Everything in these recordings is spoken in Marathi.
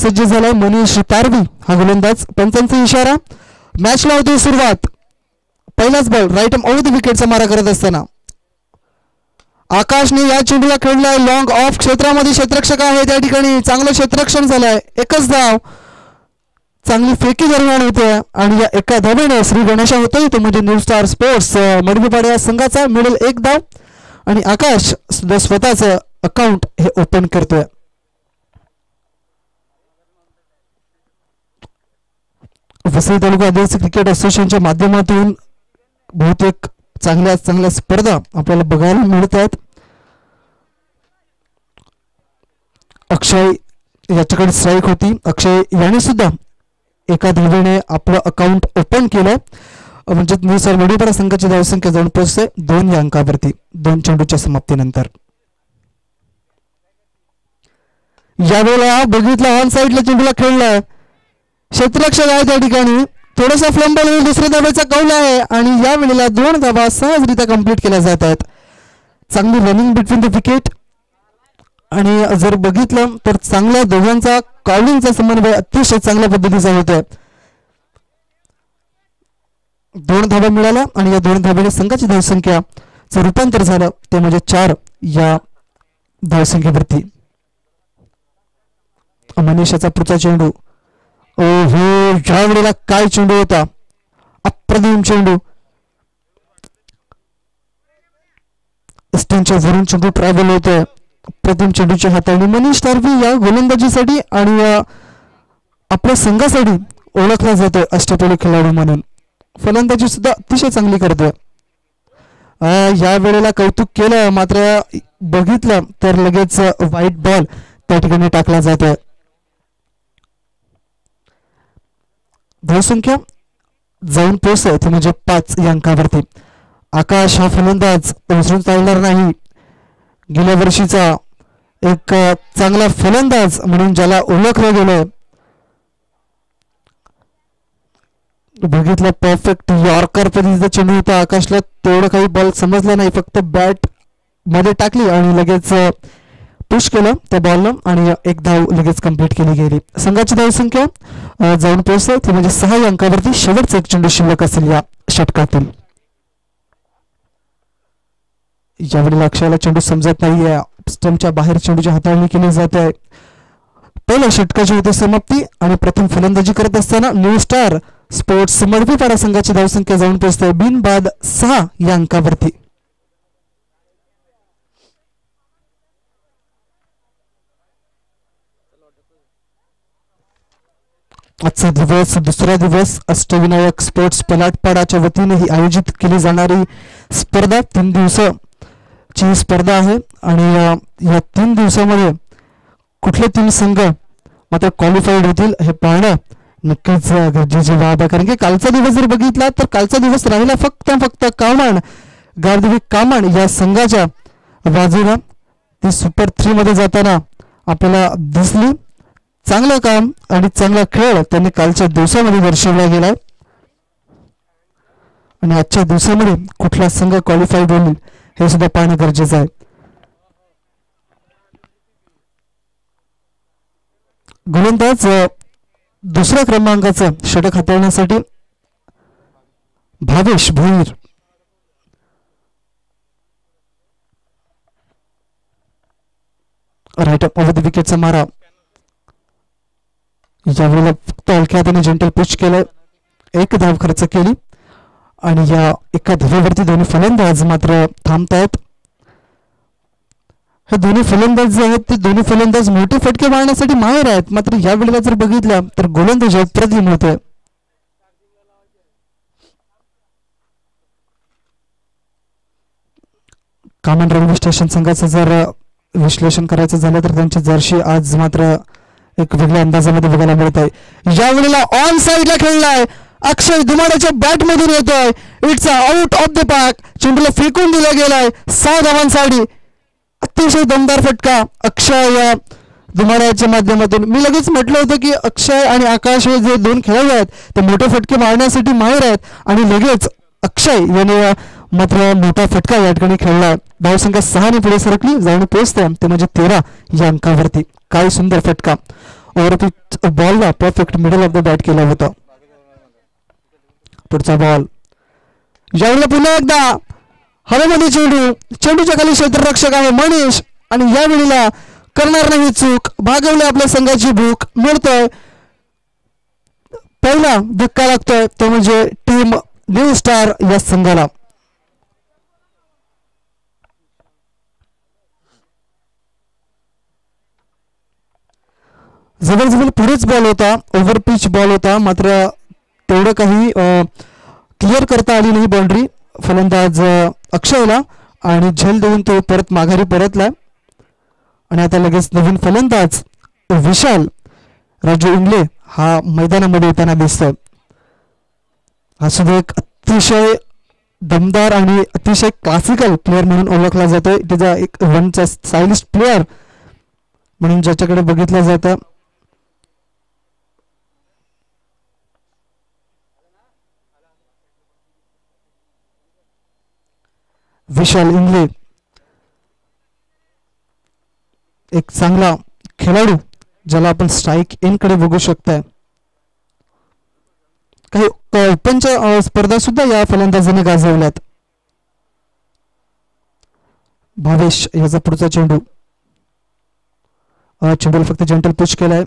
सज्ज झालाय मनीष तारवी हा गोलंदाज. पंचांचा इशारा, मॅचला होती सुरुवात. पहिलाच बॉल राईट ऑफ द विकेटचा मारा करत असताना आकाशने या चेंडूला खेळलाय लॉंग ऑफ क्षेत्रामध्ये. क्षेत्ररक्षक आहे त्या ठिकाणी, चांगलं क्षेत्ररक्षण झालंय. एकच धाव, चांगली फेकी निर्माण होते आणि या एका धावेने श्री गणेशा होतोय तो म्हणजे न्यू स्टार स्पोर्ट्स मडगीपाडा या संघाचा मिडल एक धाव आणि आकाश सुद्धा स्वतःचं अकाउंट हे ओपन करतोय. वसई तालुका आदिवासी क्रिकेट असोसिएशनच्या माध्यमातून बहुतेक चांगल्या स्पर्धा आपल्याला बघायला मिळत आहेत. अक्षय याच्याकडे स्ट्राईक होती. अक्षय याने सुद्धा एका धावेने आपलं अकाउंट ओपन केलं म्हणजे नुसार वडीपाडा संघाची धावसंख्या जाऊन पोहोचते 2 या अंकावरती 2 चेंडूच्या समाप्तीनंतर. यावेळेला बघितलं ऑन साईडला चेंडूला खेळलाय, क्षेत्ररक्षक आहे त्या ठिकाणी, थोडासा फ्लंबल होईल, दुसऱ्या धावेचा कौल आहे आणि या वेळेला 2 धावा सहजरित्या कंप्लीट केल्या जात आहेत. चांगली रनिंग बिटवीन द विकेट आणि जर बघितलं तर चांगल्या दोघांचा कॉलिंगचा समन्वय अतिशय चांगल्या पद्धतीचा होतोय. 2 धावा मिळाल्या आणि या 2 धावेने संघाची धावसंख्याचं रूपांतर झालं ते म्हणजे 4 या धावसंख्येवरती. मनीषाचा पुढचा चेंडू, ओहो ज्या वेळेला काय चेंडू होता, अप्रतिम चेंडू. स्टंपच्या वरून चेंडू ट्रॅव्हल होतोय. प्रथम चेंडूच्या हाताने मनीष तारवी या गोलंदाजीसाठी आणि आपल्या संघासाठी ओळखला जातोय अष्टपैलू खेळाडू म्हणून. फलंदाजी सुद्धा अतिशय चांगली करतोय. या वेळेला कौतुक केलं मात्र बघितलं तर लगेच व्हाईट बॉल त्या ठिकाणी टाकला जातोय. धावसंख्या जाऊन पोहोचते ते म्हणजे 5 या अंकावरती. आकाश हा फलंदाज विसरून चालणार नाही. गेल्या वर्षीचा एक चांगला फलंदाज म्हणून ज्याला ओळखलं गेलं. बघितलं परफेक्ट यॉर्कर पद्धतीचा चेंडू होता. आकाशला तेवढं काही बॉल समजला नाही, फक्त बॅट मध्ये टाकली आणि लगेच पुश केलं त्या बॉलनं आणि एक धाव लगेच कंप्लीट केली गेली. संघाची धावसंख्या जाऊन पोहोचते ती म्हणजे 6 या अंकावरती. शेवटचा एक चेंडू शिल्लक असेल या षटकातून. यावेळी अक्षयाला चेंडू समजत नाहीये, स्टंपच्या बाहेर चेंडूची हाताळणी केली जात आहे. पहिल्या षटकाची होते समाप्ती आणि प्रथम फलंदाजी करत असताना न्यू स्टार स्पोर्ट्स मडगीपाडा संघाची धावसंख्या जाऊन पोहोचते बिनबाद 6 या अंकावरती. आजचा दिवस दुसरा दिवस अष्टविनायक स्पोर्ट्स पलाटपाडाच्या वतीने ही आयोजित केली जाणारी स्पर्धा 3 दिवसाची स्पर्धा आहे आणि या 3 दिवसामध्ये कुठले 3 संघ मात्र क्वालिफाईड होतील हे पाहणं नक्कीच गरजेची बाब आहे. कारण की कालचा दिवस जर बघितला तर कालचा दिवस राहिला फक्त कामण गारदेवी कामण या संघाच्या बाजूला ती सुपर 3 मध्ये जाताना आपल्याला दिसली. चांगलं काम आणि चांगला खेळ त्यांनी कालच्या दिवसामध्ये दर्शवला गेलाय आणि आजच्या दिवसामध्ये कुठला संघ क्वालिफाईड होईल हे सुद्धा पाहणं गरजेचं आहे. गोलंदाज दुसऱ्या क्रमांकाचं षटक हाताळण्यासाठी Bhavesh Bhoir. Right of the विकेटचा मारा. यावेळेला फक्त हलक्या हाताने जेंटल पिच केलं, 1 धाव खर्च केली आणि या एका धावेवरती दोन्ही फलंदाज मात्र थांबतायत. हे दोन्ही फलंदाज जे आहेत ते दोन्ही फलंदाज मोठे फटके मारण्यासाठी माहेर आहेत, मात्र या वेळेला जर बघितलं तर गोलंदाज अप्रतिम होते. कामन रेल्वे स्टेशन संघाचं जर विश्लेषण करायचं झालं तर त्यांची जर्सी आज मात्र एक वेगळ्या अंदाजामध्ये बघायला मिळत आहे. या वेळेला ऑन साईडला खेळलाय अक्षय धुमाड्याच्या बॅट मधून येतोय. It's out of the park. चेंडूला फेकून दिला गेलाय 6 धावांसाठी. अतिशय दमदार फटका अक्षय या धुमाड्याच्या माध्यमातून. मी लगेच म्हटलं होतं की अक्षय आणि आकाश हे जे 2 खेळाडू आहेत ते मोठे फटके मारण्यासाठी माहिर आहेत आणि लगेच अक्षय याने मात्र मोठा फटका या ठिकाणी खेळला. धावसंख्या 6 ने पुढे सरकली, जाऊन पोहोचते ते म्हणजे 13 या अंकावरती. काय सुंदर फटका. ओव्हरपिच बॉलला perfect middle of the bat केला होता. पुढचा बॉल यावेळेला पुन्हा एकदा हवेमध्ये चेंडूच्या खाली क्षेत्ररक्षक आहे मनीष आणि या वेळेला करणार नाही चूक. भागवले आपल्या संघाची भूक. मिळतोय पहिला धक्का लागतोय तो म्हणजे टीम न्यू स्टार या संघाला. जवळजवळ पुढेच बॉल होता. ओव्हरपिच बॉल होता मात्र तेवढं काही क्लिअर करता आली नाही बाउंड्री. फलंदाज अक्षयला आणि झेल देऊन तो परत माघारी परतला आणि आता लगेच नवीन फलंदाज विशाल राजू इंगले हा मैदानामध्ये येताना दिसतोय. हा सुद्धा एक अतिशय दमदार आणि अतिशय क्लासिकल प्लेअर म्हणून ओळखला जातोय. त्याचा एक रनचा स्टायलिस्ट प्लेअर म्हणून ज्याच्याकडे बघितलं जातं. विशाल इंगले एक चांगला खेळाडू ज्याला आपण स्ट्राईक इन कडे बघू शकताय. काही ओपनच्या स्पर्धा सुद्धा या फलंदाजाने गाजवल्यात. भावेश याचा पुढचा चेंडू चेंडूला फक्त जंटल पुश केलाय.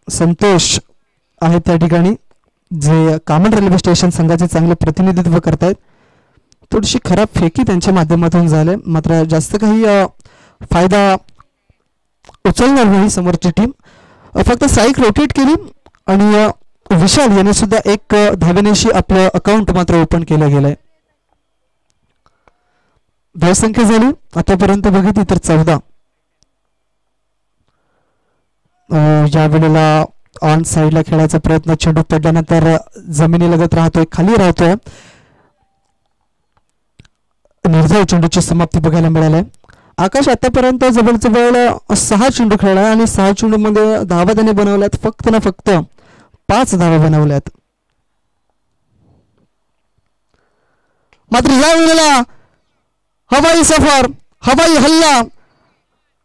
संतोष आहे त्या ठिकाणी जे कामन रेल्वे स्टेशन संघाचे चांगले प्रतिनिधित्व करतायत. थोडीशी खराब फेकी त्यांच्या माध्यमातून झाले मात्र जास्त काही फायदा उचलणार नाही समोरची टीम. फक्त स्ट्राईक रोटेट केली आणि विशाल याने सुद्धा एक धावेनेशी आपलं अकाउंट मात्र ओपन केलं गेलंय. धावसंख्या झाली आतापर्यंत बघितली तर 14. या वेळेला ऑन साइडला खेळायचा प्रयत्न. चेंडू पडल्यानंतर जमिनीलगत राहतोय खाली राहतोय. निर्धाव चेंडूची समाप्ती बघायला मिळाली. आकाश आतापर्यंत जवळजवळ 6 चेंडू खेळला आणि 6 चेंडूमध्ये धावा त्याने बनवल्यात फक्त ना फक्त 5 धावा बनवल्यात. मात्र या वेळेला हवाई सफर हवाई हल्ला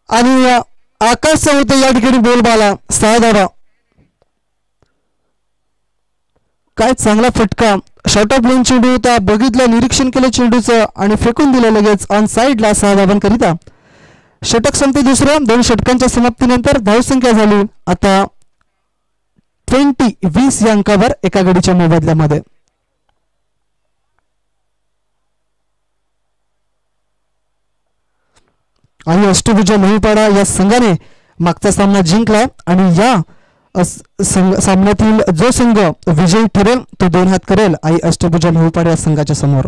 आणि आकाश चौथे या ठिकाणी बोलबाला 6 धावा. काय चांगला फटका. शॉर्ट ऑफ लेन चेंडू होता. बघितलं निरीक्षण केलं चेंडूचं आणि फेकून दिलं लगेच ऑन साइडला 6 धावांकरिता. षटक संपते दुसरं. 2 षटकांच्या समाप्तीनंतर धावसंख्या झाली आता 20 या अंकावर एका गडीच्या मोबदल्यामध्ये. आणि अष्टभुजा लोहीपाडा या संघाने मागचा सामना जिंकलाय आणि या सामन्यातील जो संघ विजयी ठरेल तो 2 हात करेल आई अष्टभुजा लोहीपाडा या संघाच्या समोर.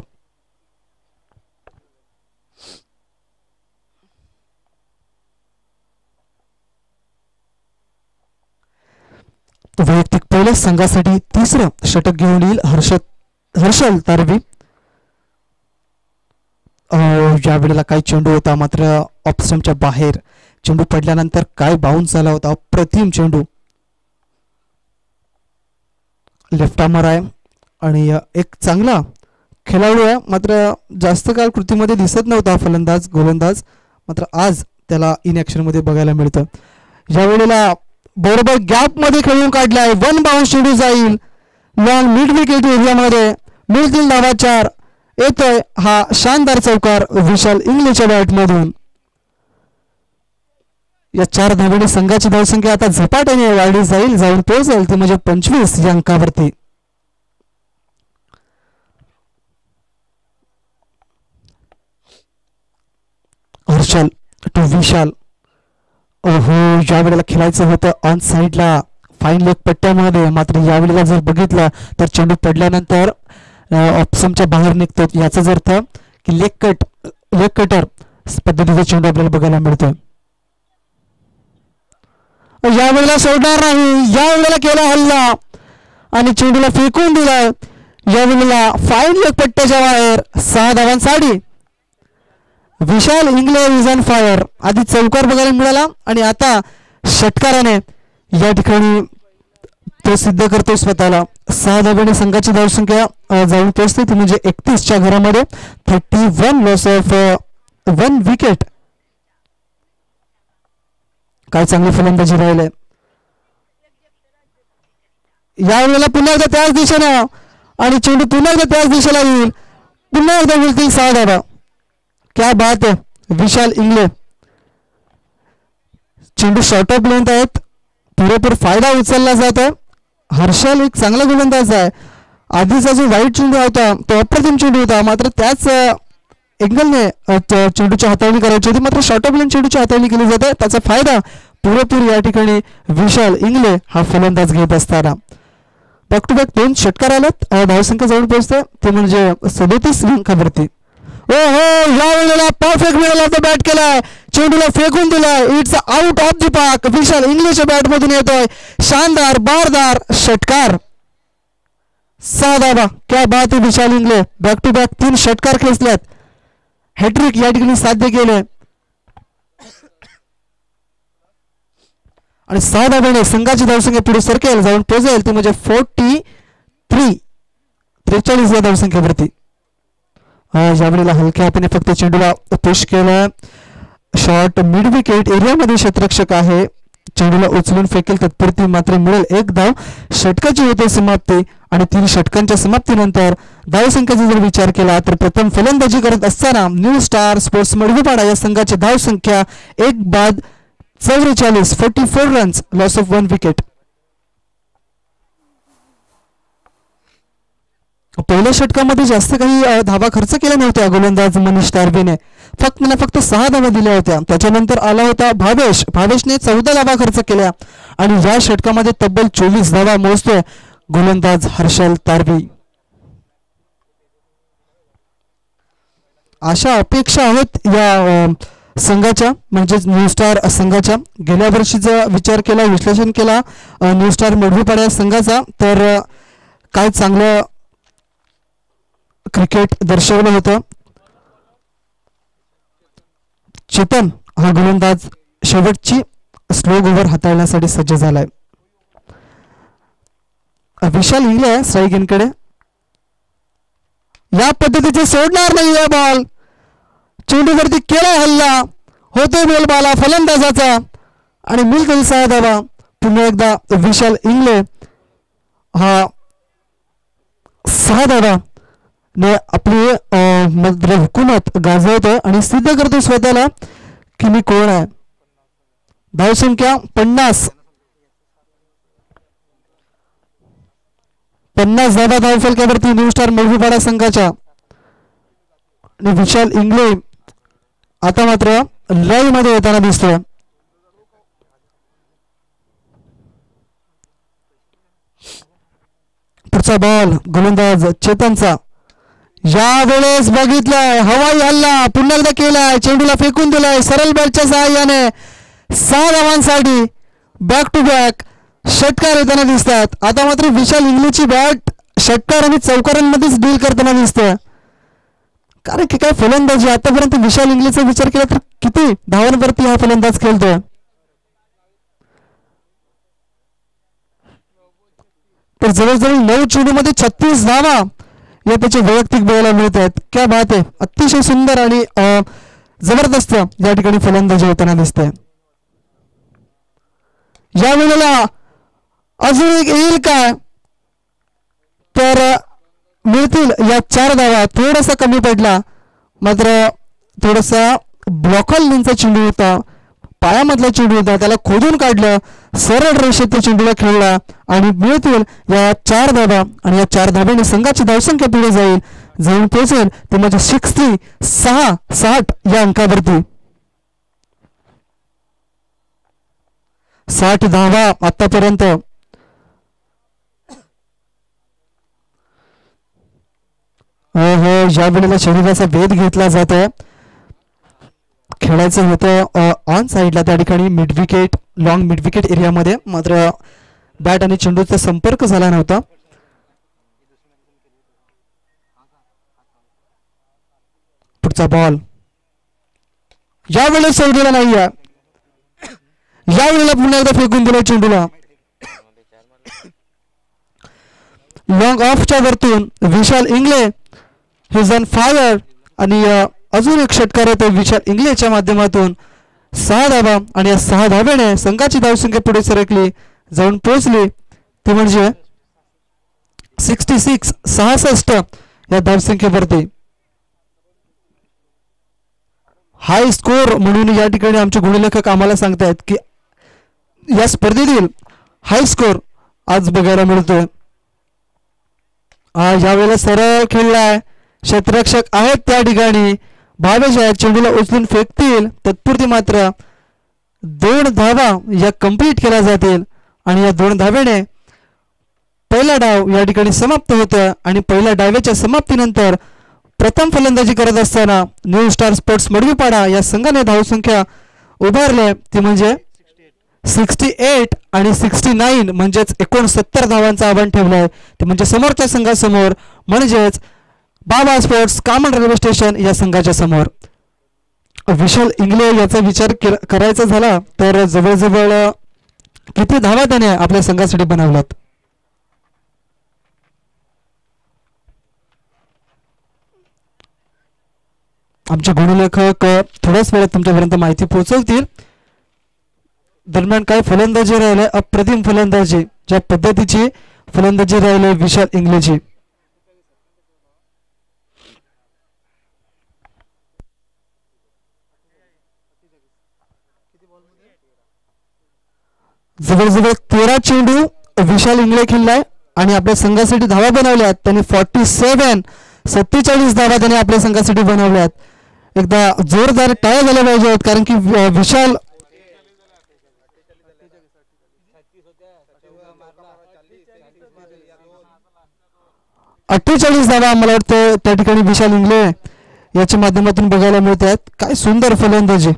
वैयक्तिक पहिल्या संघासाठी 3रं षटक घेऊन येईल हर्षल तारवी. या वेळेला काय चेंडू होता मात्र ऑफस्टंपच्या बाहेर. चेंडू पडल्यानंतर काय बाउन्स झाला होता. अप्रतिम चेंडू. लेफ्ट आर्मर आहे आणि एक चांगला खेळाडू आहे मात्र जास्त काळ कृतीमध्ये दिसत नव्हता फलंदाज गोलंदाज मात्र आज त्याला इन ऍक्शन मध्ये बघायला मिळतं. या वेळेला बरोबर गॅप मध्ये खेळून काढलाय. 1 बाउन्स चेंडू जाईल लॉंग मिड विकेट एरियामध्ये. मिळतील धावा 4. येतोय हा शानदार चौकार विशाल इंग्लेच्या बॅटमधून. या 4 धावेने संघाची धावसंख्या आता झपाट्याने वाढली जाऊन पोहोचेल ती म्हणजे 25 या अंकावरती. हर्षल टू विशाल. ओहो या वेळेला खेळायचं होतं ऑन साइडला फाईन लेग पट्ट्यामध्ये मात्र यावेळेला जर बघितलं तर चेंडू पडल्यानंतर ऑप्शनच्या बाहेर निघतो. याचाच अर्थ की लेग कटर पद्धतीचा चेंडू आपल्याला बघायला मिळतोय. यावेळेला सोडणार नाही. यावेळेला केला हल्ला आणि चेंडूला फेकून दिला. यावेळेला फाईन लेग पट्ट्याच्या बाहेर 6 धावांसाठी. विशाल इंग्ले इज ऑन फायर. आधी चौकार बघायला मिळाला आणि आता षटकाराने या ठिकाणी तो सिद्ध करतो स्वतःला. 6 धावांनी संघाची धावसंख्या जाऊन पोहोचते ती म्हणजे 31च्या घरामध्ये. 31 लॉस ऑफ 1 विकेट. काय चांगली फलंदाजी राहिले. यावेळेला पुन्हा एकदा त्याच दिशेनं आणि चेंडू पुन्हा एकदा त्याच दिशेला येईल. पुन्हा एकदा मिळतील 6 धावा. क्या बात आहे विशाल इंगळे. चेंडू शॉर्ट ऑफ लेंथ आहेत, पुरेपूर फायदा उचलला जात आहे. हर्षल एक चांगला गोलंदाज आहे. आधीचा जो वाईट चेंडू होता तो अप्रतिम चेंडू होता, मात्र त्याच एंगलने चेंडूची हाताळणी करायची होती, मात्र शॉर्ट ऑफ लेंथ चेंडूची हाताळणी केली जाते. त्याचा फायदा पुरेपूर या ठिकाणी विशाल इंगळे हा फलंदाज घेत असताना बॅक टू बॅक 2 षटकार आलेत. धावसंख्या जाऊन पोहोचते ते म्हणजे 37 अंकावरती. ओ हो, या वेळेला perfect middle of the bat केलाय, चेंडूला फेकून दिलाय. It's out of the park. Vishal इंग्लिशच्या बॅट मधून येतोय शानदार बारदार षटकार. 6 धावा. क्या बात आहे विशाल इंगळे. बॅक टू बॅक 3 षटकार खेचल्यात, हॅट्रिक या ठिकाणी साध्य केले आणि 6 धाब्याने संघाची धावसंख्या पुढे सरकेल, जाऊन पोहोचेल ती म्हणजे 43 या धावसंख्येवरती. यावेळेला हलक्या हाताने फक्त चेंडूला पुश केलं. शॉर्ट मिड विकेट एरियामध्ये क्षेत्ररक्षक आहे, चेंडूला उचलून फेकेल तत्पुरती मात्र मिळेल 1 धाव. षटकाची होते समाप्ती आणि 3 षटकांच्या समाप्तीनंतर धावसंख्येचा जर विचार केला तर प्रथम फलंदाजी करत असताना न्यू स्टार स्पोर्ट्स मडगुपाडा या संघाची धावसंख्या 1 बाद 44 रन्स, लॉस ऑफ 1 विकेट. पहिल्या षटकामध्ये जास्त काही धावा खर्च केल्या नव्हत्या गोलंदाज मनीष तारवेने, फक्त 6 धावा दिल्या होत्या. त्याच्यानंतर आला होता भावेशने 14 धावा खर्च केल्या आणि या षटकामध्ये तब्बल 24 धावा मोजतोय गोलंदाज हर्षल तारवी. अशा अपेक्षा आहेत या संघाच्या म्हणजेच न्यू स्टार संघाच्या. गेल्या वर्षीचा विचार केला, विश्लेषण केला न्यू स्टार मडगुपाडा संघाचा, तर काय चांगलं क्रिकेट दर्शवलं होतं. चेतन हा गोलंदाज शेवटची स्लो ओव्हर हाताळण्यासाठी सज्ज झालाय. विशाल इंगळे स्ट्राईक इनकडे, या पद्धतीचे सोडणार नाही आहे बॉल. चेंडूवरती केला हल्ला, होतोय मेल बाला फलंदाजाचा आणि मिळतील 6 धावा. पुन्हा एकदा विशाल इंगळे हा 6 धावा ने आपली हुकूमत गाजवतोय आणि सिद्ध करतो स्वतःला की मी कोण आहे. धावसंख्या 50 धावा धावफलकावरती न्यू स्टार मडगुपाडा संघाच्या आणि विशाल इंगळे आता मात्र लाईव्ह मध्ये येताना दिसतोय. पुढचा बॉल गोलंदाज चेतनचा, यावेळेस बघितलाय हवाई हल्ला पुन्हा एकदा केलाय, चेंडूला फेकून दिलाय सरळ बॅटच्या सहाय्याने. 6 धावांसाठी बॅक टू बॅक षटकार येताना दिसतात. आता मात्र विशाल इंगळेची बॅट षटकार आणि चौकारांमध्येच डील करताना दिसतोय, कारण की काय फलंदाजी आतापर्यंत विशाल इंगळेचा विचार केला तर किती धावांवरती हा फलंदाज खेळतोय. तर जवळजवळ 9 चेंडूमध्ये 36 धावा या त्याचे वैयक्तिक बळाला मिळत आहेत. क्या बात आहे, अतिशय सुंदर आणि जबरदस्त या ठिकाणी फलंदाजी होताना दिसते. या वेळेला अजून एक येईल काय, तर मिळतील या 4 धावा. थोडासा कमी पडला, मात्र थोडासा ब्लॉकलचा चेंडू होता, पायामधला चेंडू होता, त्याला खोदून काढलं, सरळ रेषेत त्या चेंडूला खेळला आणि मिळतील या 4 धावा. आणि या 4 धाब्याने संघाची धावसंख्या पुढे जाऊन पोहोचेल ते म्हणजे 60 या अंकावरती. 60 धावा आतापर्यंत. हो, या वेळेला शरीराचा वेध घेतला जातोय. खेळायचं होतं ऑन साईडला त्या ठिकाणी mid wicket, long mid wicket एरियामध्ये, मात्र बॅट आणि चेंडूचा संपर्क झाला नव्हता. पुढचा बॉल यावेळेला सोडलेला नाहीये, यावेळेला पुन्हा एकदा फेकून दिला चेंडूला. लॉंग ऑफच्या वरतून विशाल इंगळे हिज ऑन फायर आणि अजून एक षटकार येतो विशाल इंगळेच्या माध्यमातून. 6 धावा आणि या 6 धाव्याने संघाची धावसंख्या पुढे सरकली, जाऊन पोहोचली ती म्हणजे 66 66 या धावसंख्येवरती हाय स्कोर म्हणून या ठिकाणी आमचे गुणलेखक आम्हाला सांगतायत की या स्पर्धेतील हाय स्कोर आज बघायला मिळतोय. यावेळेला सरळ खेळलाय, क्षेत्ररक्षक आहेत त्या ठिकाणी, भावेश चेंडूला उचलून फेकतील, तत्पुरती मात्र 2 धावा या कंप्लीट केल्या जातील आणि या 2 धावेने पहिला डाव या ठिकाणी समाप्त होतं. आणि पहिल्या डावाच्या समाप्तीनंतर प्रथम फलंदाजी करत असताना न्यू स्टार स्पोर्ट्स मडवीपाडा या संघाने धावसंख्या उभारले ती म्हणजे 68 आणि 69 म्हणजेच 69 धावांचं आव्हान ठेवलंय ते म्हणजे समोरच्या संघासमोर म्हणजेच बाबा स्पोर्ट्स कामन रेल्वे स्टेशन या संघाच्या समोर. विशाल इंगले याचा विचार करायचा झाला तर जवळजवळ किती धावा त्याने आपल्या संघासाठी बनवल्यात. आमचे गुणलेखक थोड्याच वेळात तुमच्यापर्यंत माहिती पोहोचवतील. दरम्यान काय फलंदाजी राहिले, अप्रतिम फलंदाजी, ज्या पद्धतीची फलंदाजी राहिले विशाल इंगलेची. जवळजवळ 13 चेंडू विशाल इंगळे खेळलाय आणि आपल्या संघासाठी धावा बनवल्यात त्यांनी 47 धावा त्यांनी आपल्या संघासाठी बनवल्यात. एकदा जोरदार टाळ्या झाल्या पाहिजेत कारण की विशाल 48 धावा मला वाटतं त्या ठिकाणी विशाल इंगळे याच्या माध्यमातून बघायला मिळतात. काय सुंदर फलंदाजी.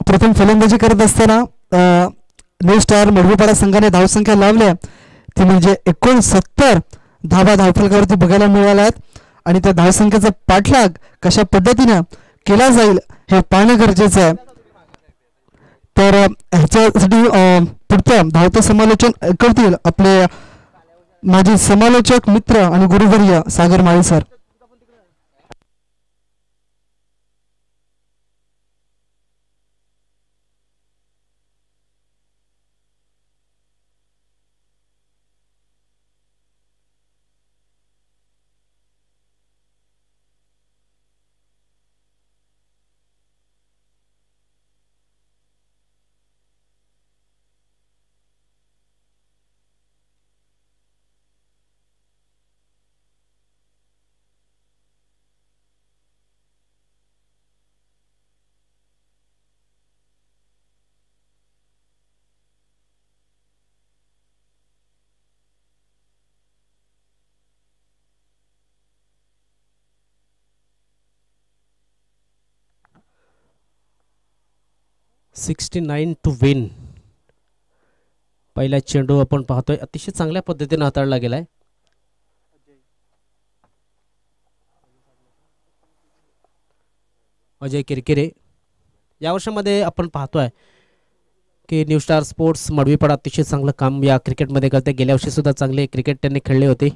प्रथम फलंदाजी करत असताना न्यू स्टार मडवीपाडा संघाने धावसंख्या लावल्या ती म्हणजे 69 धावा धावफलकावरती बघायला मिळाल्यात आणि त्या धावसंख्येचा पाठलाग कशा पद्धतीने केला जाईल हे पाहणं गरजेचं आहे. तर ह्याच्यासाठी पुढचं धावतं समालोचन करतील आपले माजी समालोचक मित्र आणि गुरुवर्य सागर माळी सर. $69 to win. पहिला चेंडू आपण पाहतोय अतिशय चांगल्या पद्धतीने हाताळला गेलाय. अजय किरकिरे या वर्षामध्ये आपण पाहतोय की न्यू स्टार स्पोर्ट्स मडवीपाडा अतिशय चांगलं काम या क्रिकेटमध्ये करते. गेल्या वर्षी सुद्धा चांगले क्रिकेट त्यांनी खेळले होते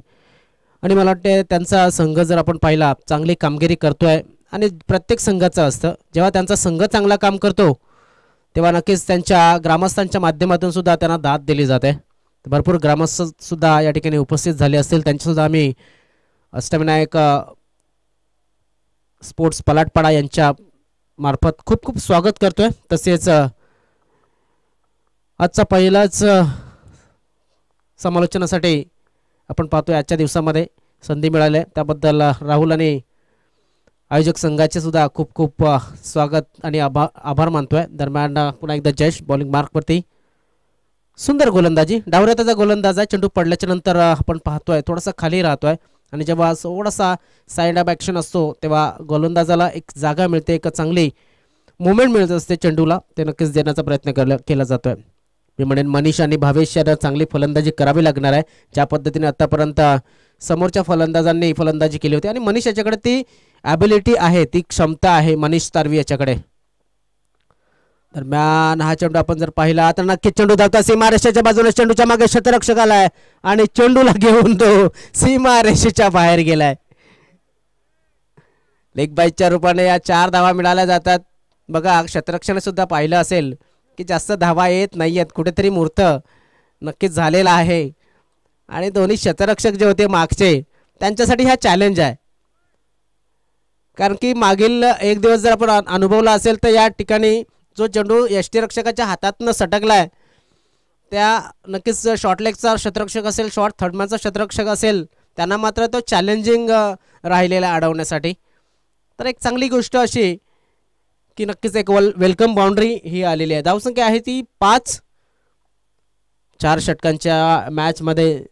आणि मला वाटते त्यांचा संघ जर आपण पाहिला चांगली कामगिरी करतोय आणि प्रत्येक संघाचं असतं जेव्हा त्यांचा संघ चांगला काम करतो तेव्हा नक्कीच त्यांच्या ग्रामस्थांच्या माध्यमातून सुद्धा त्यांना दाद दिली जाते. भरपूर ग्रामस्थ सुद्धा या ठिकाणी उपस्थित झाले असतील त्यांच्यासुद्धा आम्ही अष्टविनायक स्पोर्ट्स पलाटपाडा यांच्या मार्फत खूप खूप स्वागत करतोय. तसेच आजचा पहिलाच समालोचनासाठी आपण पाहतोय आजच्या दिवसामध्ये संधी मिळाली त्याबद्दल राहुल आणि आयोजक संघाचे सुद्धा खूप खूप स्वागत आणि आभार मानतोय. दरम्यान पुन्हा एकदा जयेश बॉलिंग मार्कवरती सुंदर गोलंदाजी, डावऱ्याचा गोलंदाज आहे. चेंडू पडल्याच्या नंतर आपण पाहतोय थोडासा खाली राहतोय आणि जेव्हा थोडासा साइड अप ॲक्शन असतो तेव्हा गोलंदाजाला एक जागा मिळते, एक चांगली मुवमेंट मिळत असते चेंडूला, ते नक्कीच देण्याचा प्रयत्न केला जातोय. मी म्हणेन मनीष आणि भावेश यांना चांगली फलंदाजी करावी लागणार आहे. ज्या पद्धतीने आतापर्यंत समोरच्या फलंदाजांनी फलंदाजी केली होती आणि मनीष याच्याकडे ती ॲबिलिटी आहे, ती क्षमता आहे मनीष तारवी याच्याकडे. दरम्यान हा चेंडू आपण जर पाहिला तर नक्कीच चेंडू धावता सीमारेषेच्या बाजूने, चेंडूच्या मागे शतरक्षक आलाय आणि चेंडूला घेऊन तो सीमारेषेच्या बाहेर गेलाय. लेग बाईच्या रूपाने या 4 धावा मिळाल्या जातात. बघा शतरक्षकाने सुद्धा पाहिलं असेल की जास्त धावा येत नाहीयेत, कुठेतरी मूर्त नक्कीच झालेला आहे आणि दोन्ही शतरक्षक जे होते मागचे त्यांच्यासाठी हा चॅलेंज आहे. कारण की मागील एक दिवस जर आपण अनुभवला असेल तर या ठिकाणी जो चेंडू यष्टीरक्षकाच्या हातातनं सटकलाय त्या नक्कीच शॉर्ट लेगचा शतरक्षक असेल, शॉर्ट थर्डमॅनचा शतरक्षक असेल, त्यांना मात्र तो चॅलेंजिंग राहिलेला अडवण्यासाठी. तर एक चांगली गोष्ट अशी की नक्कीच एक वेलकम बाउंड्री ही आलेली आहे. धावसंख्या आहे ती 5. 4 षटकांच्या मॅचमध्ये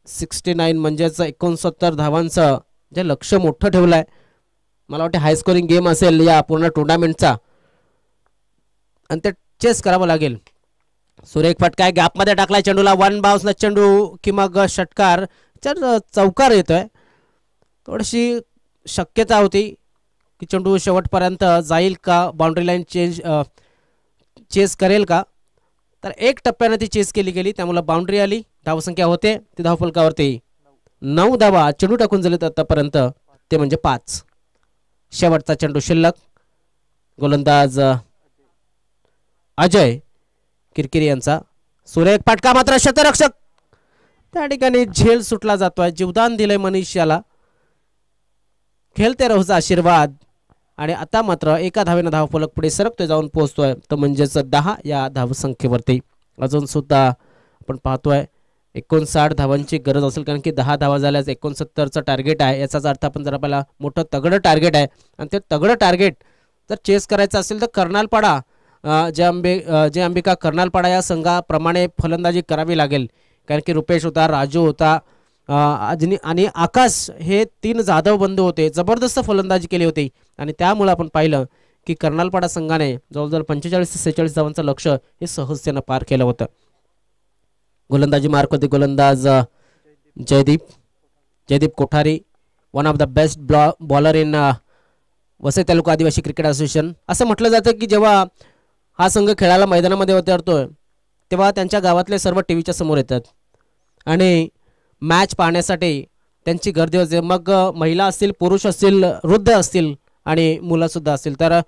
69 म्हणजेच 69 धावांचं जे लक्ष्य मोठं ठेवलं आहे. मला वाटतं हाय स्कोरिंग गेम असेल या पूर्ण टुर्नामेंटचा आणि ते चेस करावं लागेल. सुरेख फटका गॅपमध्ये टाकलाय चेंडूला, 1 बाउन्सला चेंडू की मग षटकार चौकार येतोय. थोडीशी शक्यता होती की चेंडू शेवटपर्यंत जाईल का, बाउंड्री लाईन चेस करेल का, तर एक टप्प्याने ती चेस केली गेली त्यामुळे बाउंड्री आली. धावसंख्या होते ती धावफलकावरती 9 धावा चेंडू टाकून झालेत आतापर्यंत, ते म्हणजे 5. शेवटचा चेंडू शिल्लक. गोलंदाज अजय किरकिरी यांचा सुरेख फटका, मात्र शतरक्षक त्या ठिकाणी झेल सुटला जातोय. जीवदान दिलंय मनीष याला, खेळते राहूचा आशीर्वाद. आणि आता मात्र एका धावेनं धावफलक पुढे सरकतोय, जाऊन पोहोचतोय तर म्हणजेच 10 या धावसंख्येवरती. अजून सुद्धा आपण पाहतोय 59 धावांची गरज असेल, कारण की 10 धावा झाल्यास 69चं टार्गेट आहे. याचाच अर्थ आपण जर आपल्याला मोठं तगडं टार्गेट आहे आणि ते तगडं टार्गेट जर चेस करायचं असेल तर कर्नालपाडा जे अंबिका कर्नालपाडा या संघाप्रमाणे फलंदाजी करावी लागेल. कारण की रुपेश होता, राजू होता आणि आकाश हे 3 जाधव बंधू होते, जबरदस्त फलंदाजी केली होती आणि त्यामुळे आपण पाहिलं की कर्नालपाडा संघाने जवळजवळ 45 ते 46 धावांचं लक्ष हे सहजतेनं पार केलं होतं. गोलंदाजी मार्क होते गोलंदाज Jaydeep Kothari, one of the best bowler in Vasai Taluka Adivasi cricket association. असं म्हटलं जातं की जेव्हा हा संघ खेळायला मैदानामध्ये उतरतोय तेव्हा त्यांच्या गावातले सर्व टीव्हीच्या समोर येतात आणि मॅच पाहण्यासाठी त्यांची गर्दी होते. मग महिला असतील, पुरुष असतील, वृद्ध असतील आणि मुलंसुद्धा असतील, तर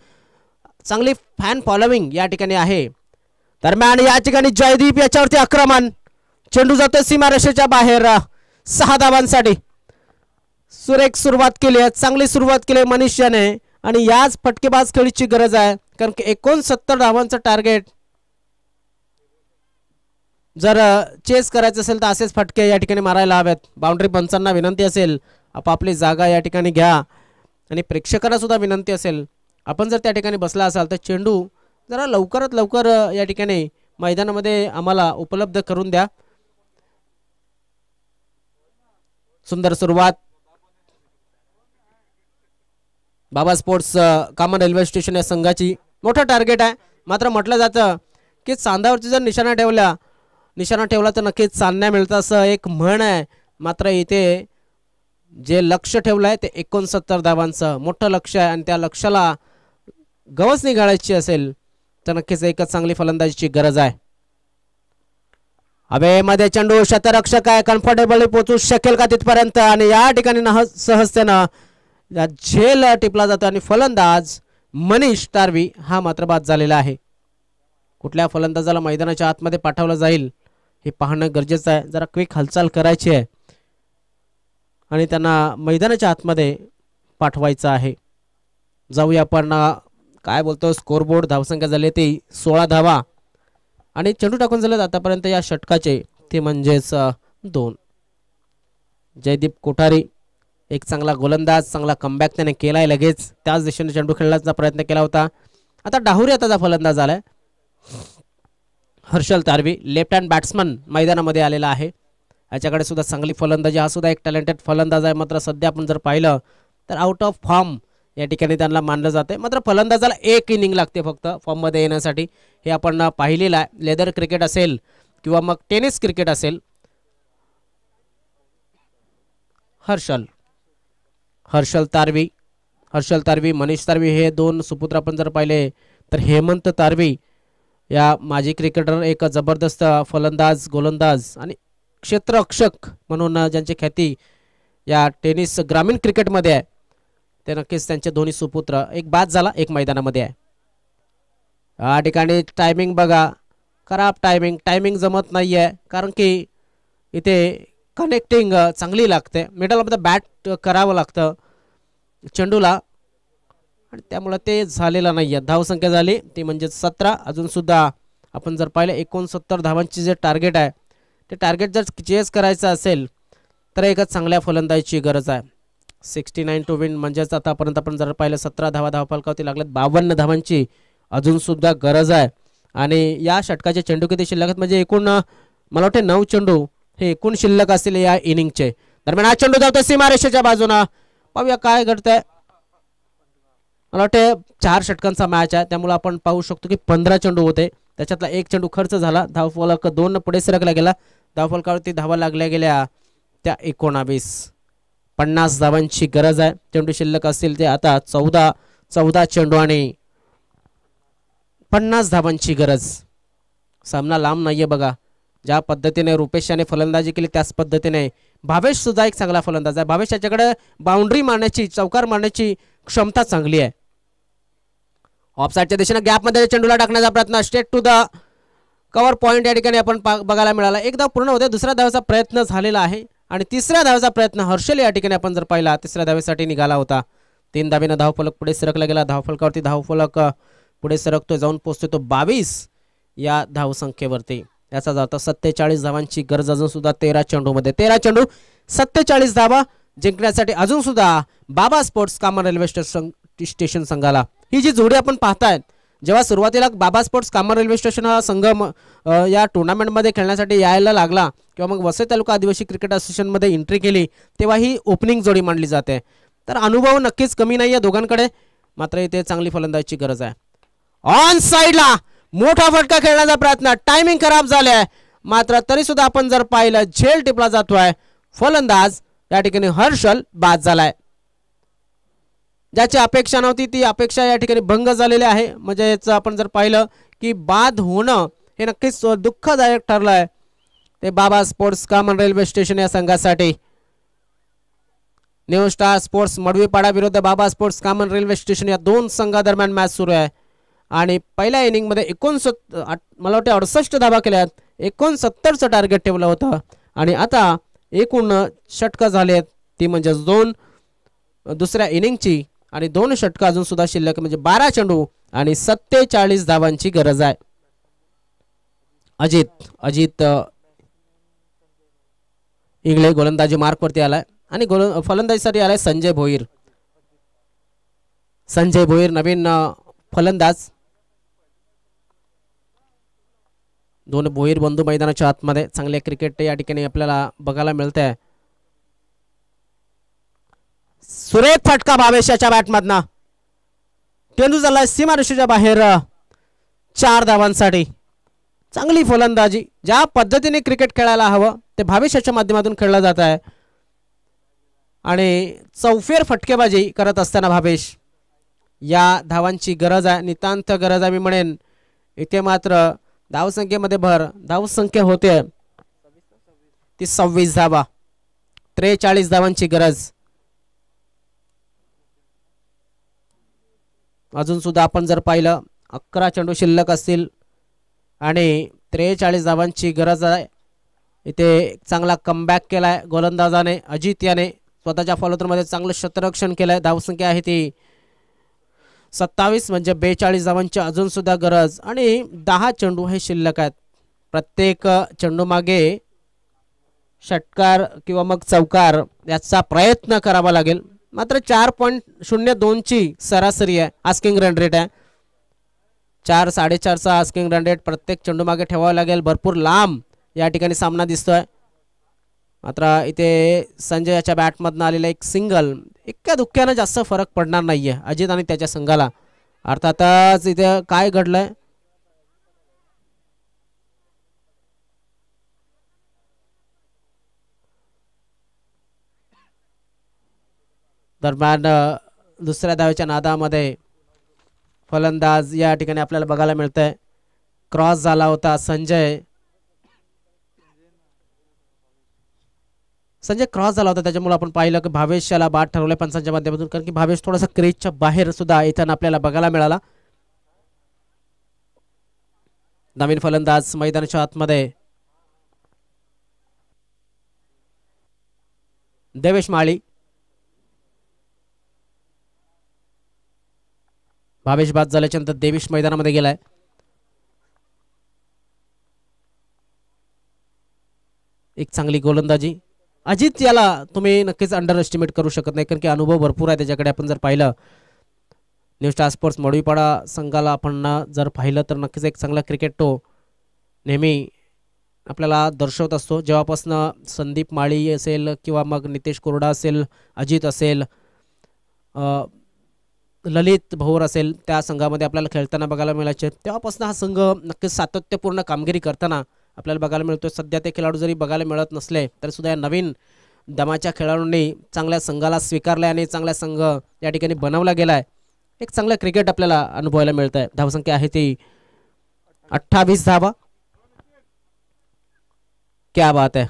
चांगली फॅन फॉलोविंग या ठिकाणी आहे. दरम्यान या ठिकाणी जयदीप याच्यावरती आक्रमण, चेंडू जातो सीमारेषेच्या बाहेर 6 धावांसाठी. सुरेख सुरुवात केली आहे, चांगली सुरुवात केली मनीष याने आणि याच फटकेबाज खेळीची गरज आहे. कारण की 69 धावांचं टार्गेट जर चेस करायचं असेल तर असेच फटके या ठिकाणी मारायला हवेत. बाउंड्री पंचांना विनंती असेल आपापली जागा या ठिकाणी घ्या आणि प्रेक्षकांना सुद्धा विनंती असेल आपण जर त्या ठिकाणी बसला असाल तर चेंडू जरा लवकरात लवकर या ठिकाणी मैदानामध्ये आम्हाला उपलब्ध करून द्या. सुंदर सुरुवात. बाबा स्पोर्ट्स कॉमन रेल्वे स्टेशन या संघाची मोठं टार्गेट आहे. मात्र म्हटलं जातं की चांदावरती जर निशाणा ठेवला तर नक्कीच चांदण्या मिळतं असं एक म्हण आहे. मात्र इथे जे लक्ष ठेवलं आहे ते 69 धावांचं मोठं लक्ष आहे आणि त्या लक्ष्याला गवस निघालायची असेल तर नक्कीच एकच चांगली फलंदाजीची गरज आहे. हवेमध्ये चेंडू शतरक्षक आहे, कम्फर्टेबली पोहोचू शकेल का तिथपर्यंत आणि या ठिकाणी सहजतेनं झेल टिपला जातो आणि फलंदाज मनीष तारवी हा मात्र बाद झालेला आहे. कुठल्या फलंदाजाला मैदानाच्या आतमध्ये पाठवलं जाईल हे पाहणं गरजेचं आहे. जरा क्विक हालचाल करायची आहे आणि त्यांना मैदानाच्या आतमध्ये पाठवायचं आहे. जाऊया आपण काय बोलतो स्कोरबोर्ड धावसंख्या झाली ती 16 धावा आणि चेंडू टाकून झाले आतापर्यंत या षटकाचे ते म्हणजेच 2. जयदीप कोठारी एक चांगला गोलंदाज, चांगला कमबॅक त्याने केलाय, लगेच त्याच दिशेने चेंडू खेळण्याचा प्रयत्न केला होता. आता डाहुरी आताचा फलंदाज आलाय. हर्षल तारवी लेफ्ट हँड बॅट्समन मैदानामध्ये आलेला आहे. याच्याकडे सुद्धा चांगली फलंदाजी, हा सुद्धा एक टॅलेंटेड फलंदाज आहे. मात्र सध्या आपण जर पाहिलं तर आउट ऑफ फॉर्म या ठिकाणी त्यांना मानलं जाते. मात्र फलंदाजाला 1 इनिंग लागते फक्त फॉर्ममध्ये येण्यासाठी. हे आपण पाहिलेलं आहे. लेदर क्रिकेट असेल किंवा मग टेनिस क्रिकेट असेल. हर्षल तारवी मनीष तारवी हे 2 सुपुत्र आपण जर पाहिले तर हेमंत तारवी या माजी क्रिकेटर एक जबरदस्त फलंदाज, गोलंदाज आणि क्षेत्ररक्षक म्हणून ज्यांची ख्याती या टेनिस ग्रामीण क्रिकेटमध्ये आहे, ते नक्कीच त्यांचे दोन्ही सुपुत्र. एक बाद झाला, एक मैदानामध्ये आहे. या ठिकाणी टायमिंग बघा, खराब टायमिंग जमत नाही आहे, कारण की इथे कनेक्टिंग चांगली लागते. मिडल ऑफ द बॅट करावं लागतं चेंडूला आणि त्यामुळे ते झालेलं नाही आहे. धावसंख्या झाली ती म्हणजे 17. अजून सुद्धा आपण जर पाहिलं 69 धावांची जे टार्गेट आहे, ते टार्गेट जर चेस करायचं असेल तर एकच चांगल्या फलंदाजीची गरज आहे. 69 टू विन म्हणजेच आतापर्यंत आपण जर पाहिलं 17 धावफलकावरती लागल्यात. 52 धावांची अजून सुद्धा गरज आहे. आणि या षटकाचे चेंडू किती शिल्लक आहेत म्हणजे एकूण मला वाटते 9 चेंडू हे एकूण शिल्लक असतील या इनिंगचे. दरम्यान हा चेंडू जातो सीमारेषेच्या बाजूनं. पाहूया काय घडतंय. मला वाटते 4 षटकांचा मॅच आहे, त्यामुळे आपण पाहू शकतो की 15 चेंडू होते. त्याच्यातला 1 चेंडू खर्च झाला. धावफलक 2 पुढे सरकला गेला. धावफलकावरती धावा लागल्या गेल्या त्या 19. 50 धावांची गरज आहे. चेंडू शिल्लक असतील ते आता 14 चेंडू आणि 50 धावांची गरज. सामना लांब नाहीये बघा. ज्या पद्धतीने रुपेश याने फलंदाजी केली त्याच पद्धतीने भावेश सुद्धा एक चांगला फलंदाज आहे. भावेश याच्याकडे बाउंड्री मारण्याची, चौकार मारण्याची क्षमता चांगली आहे. ऑफसाईडच्या दिशेने गॅपमध्ये चेंडूला टाकण्याचा प्रयत्न, straight to the cover point या ठिकाणी आपण बघायला मिळाला. एक धाव पूर्ण होते. दुसऱ्या धावाचा प्रयत्न झालेला आहे आणि तिसऱ्या धावाचा प्रयत्न हर्षल या ठिकाणी आपण जर पाहिला तिसऱ्या धावेसाठी निघाला होता. 3 धावेनं धावफलक पुढे सरकला गेला. धावफलकावरती धावफलक पुढे सरकतोय, जाऊन पोहोचतोय तो 22 या धावसंख्येवरती. याचा जाता 47 धावांची गरज अजून सुद्धा 13 चेंडूमध्ये. 13 चेंडू 47 धावा जिंकण्यासाठी अजून सुद्धा बाबा स्पोर्ट्स कामन रेल्वे स्टेशन संघाला. ही जी जोडी आपण पाहतायत, जेव्हा सुरुवातीला बाबा स्पोर्ट्स कामन रेल्वे स्टेशन हा संघ या टुर्नामेंटमध्ये खेळण्यासाठी यायला लागला किंवा मग वसई तालुका आदिवासी क्रिकेट असोसिएशनमध्ये एंट्री केली, तेव्हा ही ओपनिंग जोडी मानली जाते. तर अनुभव नक्कीच कमी नाही आहे दोघांकडे. मात्र इथे चांगली फलंदाजीची गरज आहे. ऑन साईडला मोठा फटका खेळण्याचा प्रयत्न, टायमिंग खराब झालाय. मात्र तरी सुद्धा आपण जर पाहिलं झेल टिपला जातोय. फलंदाज या ठिकाणी हर्षल बाद झालाय. ज्याची अपेक्षा नव्हती ती अपेक्षा या ठिकाणी भंग झालेली आहे. म्हणजे याचं आपण जर पाहिलं की बाद होणं हे नक्कीच दुःखदायक ठरलं आहे ते बाबा स्पोर्ट्स कामन रेल्वे स्टेशन या संघासाठी. न्यू स्टार स्पोर्ट्स मडवीपाडा विरुद्ध बाबा स्पोर्ट्स कामन रेल्वे स्टेशन या 2 संघादरम्यान मॅच सुरू आहे. आणि पहिल्या इनिंगमध्ये 69 मला वाटते 68 धावा केल्यात. 69चं टार्गेट ठेवलं होतं आणि आता एकूण षटकं झालेत ती म्हणजे 2 दुसऱ्या इनिंगची आणि 2 षटकं अजून सुद्धा शिल्लक म्हणजे 12 चेंडू आणि 47 धावांची गरज आहे. अजित इंगळे गोलंदाजी मार्कवरती आलाय आणि फलंदाजीसाठी आलाय संजय भोईर नवीन फलंदाज. 2 भोईर बंधू मैदानाच्या आतमध्ये चांगले क्रिकेट या ठिकाणी आपल्याला बघायला मिळतंय. सुरेख फटका भावेशाच्या बॅटमधनं, चेंडू झालाय सीमारेषेच्या बाहेर 4 धावांसाठी. चांगली फलंदाजी, ज्या पद्धतीने क्रिकेट खेळायला हवं ते भावेशाच्या माध्यमातून खेळलं जात आहे आणि चौफेर फटकेबाजी करत असताना भावेश या धावांची गरज आहे, नितांत गरज आहे मी म्हणेन. इथे मात्र धावसंख्येमध्ये भर, धावसंख्या होते ती 26 धावा. 43 धावांची गरज. अजून सुद्धा आपण जर पाहिलं 11 चेंडू शिल्लक असतील आणि 43 धावांची गरज आहे. इथे चांगला कमबॅक केलाय गोलंदाजाने. अजित याने स्वतःच्या फॉलोथ्रूमध्ये चांगलं क्षेत्ररक्षण केलंय. धावसंख्या आहे ती 27 म्हणजे 42 धावांची अजून सुद्धा गरज आणि 10 चेंडू हे शिल्लक आहेत. प्रत्येक चेंडू मागे षटकार किंवा मग चौकार याचा प्रयत्न करावा लागेल. मात्र 4.02 ची सरासरी आहे, आस्किंग रन रेट आहे. 4-4.5चा आस्किंग रन रेट प्रत्येक चेंडू मागे ठेवावा लागेल. भरपूर लांब या ठिकाणी सामना दिसतोय. मात्र इथे संजयाच्या बॅटमधनं आलेला एक सिंगल इतक्या धुक्क्यानं जास्त फरक पडणार नाहीये अजित आणि त्याच्या संघाला. अर्थातच इथे काय घडलंय, दरम्यान दुसऱ्या धावेच्या नादामध्ये फलंदाज या ठिकाणी आपल्याला बघायला मिळतंय. क्रॉस झाला होता. संजय क्रॉस झाला होता, त्याच्यामुळे आपण पाहिलं की भावेश याला बाद ठरवलंय पंचांच्या माध्यमातून, कारण की भावेश थोडासा क्रीजच्या बाहेर सुद्धा इथं आपल्याला बघायला मिळाला. नवीन फलंदाज मैदानाच्या आतमध्ये देवेश माळी. भावेश बाद झाल्याच्या नंतर देवेश मैदानामध्ये गेलाय. एक चांगली गोलंदाजी. अजित याला तुम्ही नक्कीच अंडर एस्टिमेट करू शकत नाही, कारण की अनुभव भरपूर आहे त्याच्याकडे. आपण जर पाहिलं न्यू स्टार स्पोर्ट्स मडवीपाडा संघाला आपण जर पाहिलं तर नक्कीच एक चांगला क्रिकेट तो नेहमी आपल्याला दर्शवत असतो. जेव्हापासून संदीप माळी असेल किंवा मग नितेश कोरडा असेल, अजित असेल, ललित भोर असेल, त्या संघामध्ये आपल्याला खेळताना बघायला मिळायचे, तेव्हापासून हा संघ नक्कीच सातत्यपूर्ण कामगिरी करताना आपल्याला बघायला मिळतो. सध्या ते खेळाडू जरी बघायला मिळत नसले तरी सुद्धा या नवीन दमाच्या खेळाडूंनी चांगल्या संघाला स्वीकारले आणि चांगला संघ या ठिकाणी बनवला गेलाय. एक चांगलं क्रिकेट आपल्याला अनुभवायला मिळत आहे. धावसंख्या आहे ती 28 धावा. क्या बात आहे.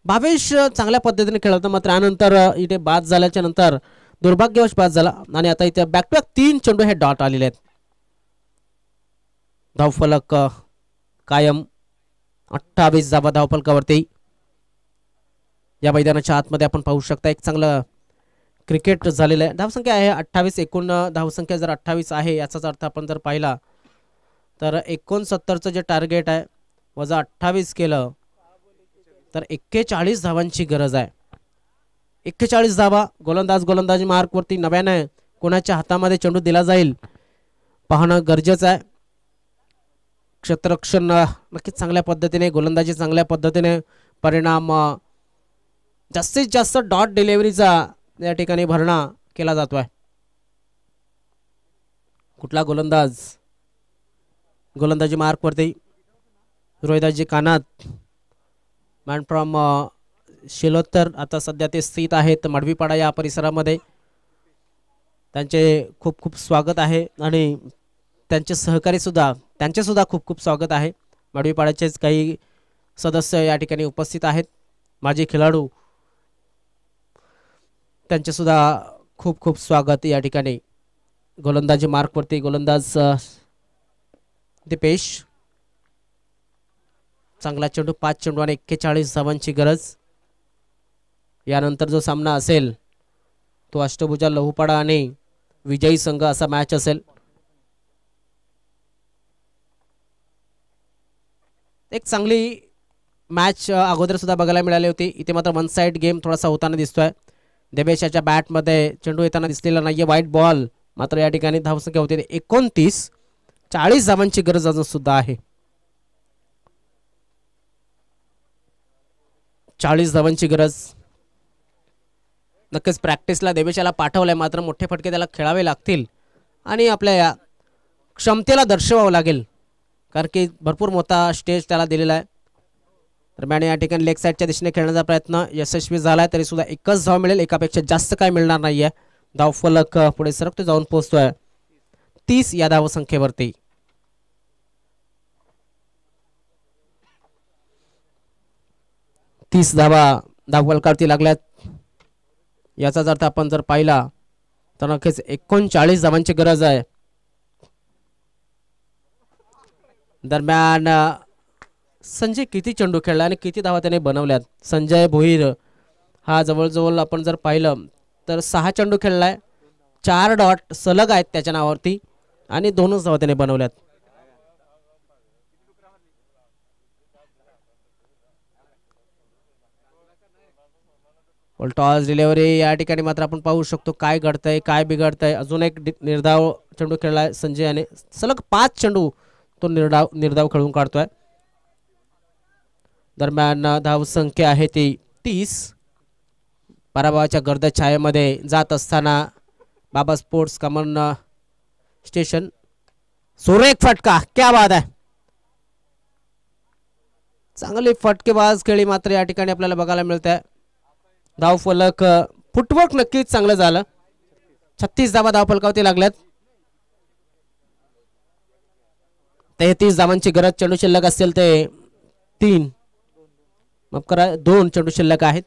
भावेश चांगल्या पद्धतीने खेळत होता, मात्र त्यानंतर इथे बाद झाल्याच्या नंतर दुर्भाग्यवश बाद झाला आणि आता इथे बॅक टू बॅक 3 चेंडू हे डॉट आलेले आहेत. धावफलक कायम 28 धावा धावफलकावरती. या मैदानाच्या आतमध्ये आपण पाहू शकता एक चांगलं क्रिकेट झालेलं आहे. धावसंख्या आहे 28. एकूण धावसंख्या जर 28 आहे याचाच अर्थ आपण जर पाहिला तर 69चं जे टार्गेट आहे वजा 28 केलं तर 41 धावांची गरज आहे. 41 धावा. गोलंदाजी मार्कवरती नव्याने कोणाच्या हातामध्ये चेंडू दिला जाईल पाहणं गरजेचं आहे. क्षेत्ररक्षण नक्कीच चांगल्या पद्धतीने, गोलंदाजी चांगल्या पद्धतीने, परिणाम जास्तीत जास्त डॉट डिलिव्हरीचा या ठिकाणी भरणा केला जातोय. कुठला गोलंदाजी मार्कवरती रोहिदासजी कानात, मॅन फ्रॉम शिलोत्तर. आता सध्या ते स्थित आहेत मडवीपाडा या परिसरामध्ये. त्यांचे खूप खूप स्वागत आहे आणि त्यांचे सहकारी सुद्धा, त्यांचे सुद्धा खूप खूप स्वागत आहे. मडवीपाड्याचेच काही सदस्य या ठिकाणी उपस्थित आहेत, माजी खेळाडू, त्यांचे सुद्धा खूप खूप स्वागत या ठिकाणी. गोलंदाजी मार्कवरती गोलंदाज दीपेश. चांगला चेंडू. 5 चेंडू आणि 41 धावांची गरज. यानंतर जो सामना असेल तो अष्टभुजा लहुपाडा आणि विजयी संघ असा मॅच असेल. एक चांगली मॅच अगोदर सुद्धा बघायला मिळाली होती. इथे मात्र वन साइड गेम थोडासा होताना दिसतोय. देवेशाच्या बॅटमध्ये चेंडू येताना दिसलेला नाहीये. वाईट बॉल. मात्र या ठिकाणी धावसंख्या होती 29. 40 धावांची गरज अजून सुद्धा आहे. 40 धावांची गरज. नक्कीच प्रॅक्टिसला देवेशाला पाठवलंय, मात्र मोठे फटके त्याला खेळावे लागतील आणि आपल्या या क्षमतेला दर्शवावं लागेल, कारण की भरपूर मोठा स्टेज त्याला दिलेला आहे. दरम्यान या ठिकाणी लेग साईडच्या दिशेने खेळण्याचा प्रयत्न यशस्वी झालाय, तरी सुद्धा एकच धाव मिळेल. एकापेक्षा जास्त काय मिळणार नाहीये. धावफलक पुढे सरकतो जाऊन पोहोचतोय 30 या धावसंख्येवरती. धावा धावफलकावरती लागल्यात. याचाच अर्थ आपण जर पाहिला तर नक्कीच 39 धावांची गरज आहे. दरम्यान संजय किती चेंडू खेळला आणि किती धावा त्याने बनवल्यात. संजय भोईर हा जवळजवळ आपण जर पाहिलं तर 6 चेंडू खेळलाय, 4 डॉट सलग आहेत त्याच्या नावावरती आणि 2च धावा त्याने बनवल्यात. टॉस डिलिव्हरी या ठिकाणी मात्र आपण पाहू शकतो काय घडतंय काय बिघडतंय. अजून एक निर्धाव चेंडू खेळलाय संजय याने. सलग 5 चेंडू तो निर्धाव खेळून काढतोय. दरम्यान धावसंख्या आहे ती 30. पराभवाच्या गर्द छायेमध्ये जात असताना बाबा स्पोर्ट्स कॉमन स्टेशन. सुरेख फटका, क्या बात आहे. चांगली फटकेबाज खेळी मात्र या ठिकाणी आपल्याला बघायला मिळत आहे. धाव फलक फुटवर्क नक्कीच चांगलं झालं. 36 धावा धाव फलकावरती लागल्यात. 33 धावांची गरज चेंडू शिल्लक असेल ते 3 माफ करा 2 चेंडू शिल्लक आहेत.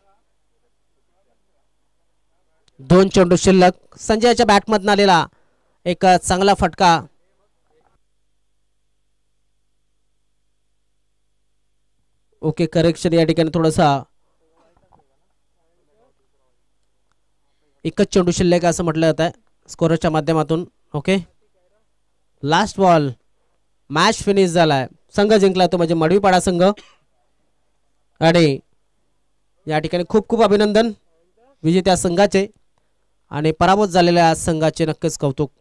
2 चेंडू शिल्लक. संजयच्या बॅटमधून आलेला एक चांगला फटका. ओके करेक्शन या ठिकाणी थोडासा एकच चेंडू शिल्लक असं म्हटलं जात आहे स्कोरच्या माध्यमातून. Okay last ball. Match finish झालाय. संघ जिंकला तो म्हणजे मडवीपाडा संघ. आणि या ठिकाणी खूप खूप अभिनंदन विजेत्या संघाचे आणि पराभूत झालेल्या संघाचे नक्कीच कौतुक.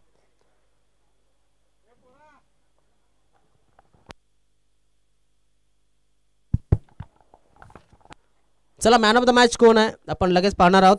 चला मॅन ऑफ द मॅच कोण आहे आपण लगेच पाहणार आहोत.